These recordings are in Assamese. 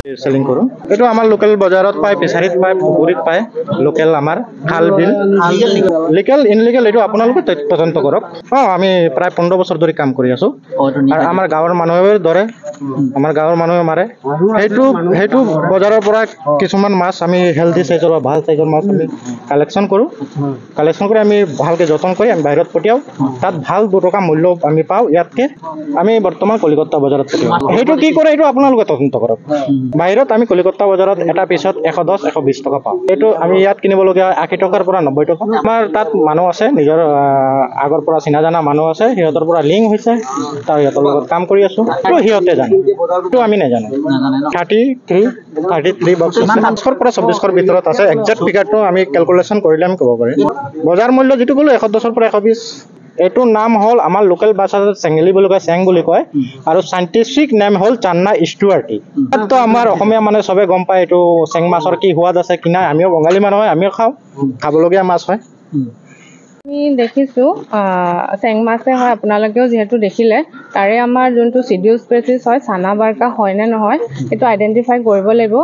সেলিং কৰো এটো আমাৰ লোকাল বজাৰত পায় ফিচাৰীত পায় পুকুৰীত পায় লোকাল আমাৰ খাল বিল লিগেল ইনলিগেল এটো আপোনালোকে তদন্ত কৰক আমি প্ৰায় 15 বছৰ ধৰি কাম কৰি আছো আৰু আমাৰ গাঁৱৰ মানুহৰ দৰে আমাৰ গাঁৱৰ মানুহে মাৰে হেতু বজাৰৰ পৰা কিছুমান মাছ আমি হেলদি সাইজৰ বা ভাল সাইজৰ মাছ আমি কালেকচন কৰি আমি ভালকে যতন কৰি আমি বাহিৰত পঠিয়াও তাত ভাল 2 টকা মূল্য আমি পাও ইয়াতকে আমি বৰ্তমান কলিকতা বজাৰত পঠিয়াও হেতু কি কৰে এটো আপোনালোকে তদন্ত কৰক বাহিৰত আমি কলিকতা বজাৰত এটা পিছত 110 120 টকা পাও এটো আমি ইয়াত কিনিব লগা 80 টকাৰ পৰা 90 টকা আমাৰ তাত মানুহ আছে নিজৰ আগৰ পৰা চিনা জানা মানুহ আছে হিয়তৰ পৰা লিংক হৈছে তাৰ হিয়তৰ লগত কাম কৰি আছো তো হিয়তে জানে তো আমি না জানো 33 বক্স আছে 500 পৰা 2600 ভিতৰত আছে এক্সাক্ট ফিগাৰটো আমি ক্যালকুলেশন কৰিলে আমি ক'ব পাৰিম বজাৰ মূল্য যেটো বলে 110 পৰা 120 এটো নাম হল আমাৰ লোকাল ভাষাত চেংগেলি বুলি কয় চেং বুলি কয় আৰু সাইন্টিফিক নাম হল চান্না ইস্টুয়াৰ্টি তো আমাৰ অসমীয়া মানে সবে গম পায় এটো চেং মাছৰ কি সোৱাদ আছে কি নাই আমিও বঙালী মানুহ হয় আমিও খাবলগীয়া মাছ হয় আমি দেখিছো চেং মাছে হয় আপোনালোকেও যেহেতু দেখিলে তাৰে আমাৰ যোনটো শিডিউল স্পেচিছ হয় চানা বাৰকা হয় নে নহয় এটো আইডেন্টিফাই কৰিব লাগিব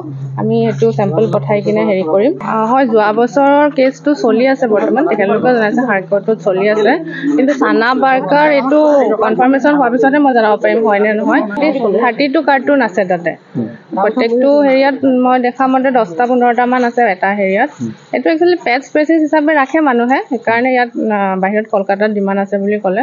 আমি এটো স্যাম্পল পঠাই কিনে হেৰি কৰিম হয় যোৱা বছৰৰ কেছটো চলি আছে বৰ্তমান তেখেতলোকে জনাইছে হাইকোৰ্টত চলি আছে কিন্তু চানা বাৰকাৰ এটো কনফাৰ্মেশন হোৱাৰ পিছতে মই জনাব পাৰিম হয় নে নহয় 32 কাৰ্টুন আছে তাতে প্ৰত্যেকটো হেৰিয়াত মই দেখা মতে 10টা 15টা মান আছে এটা হেৰিয়াত এটো একচুয়ালি পেট স্পেচিছ হিচাপে ৰাখে মানুহে সেইকাৰণে ইয়াত বাহিৰত কলকাতাত ডিমান্ড আছে বুলি ক'লে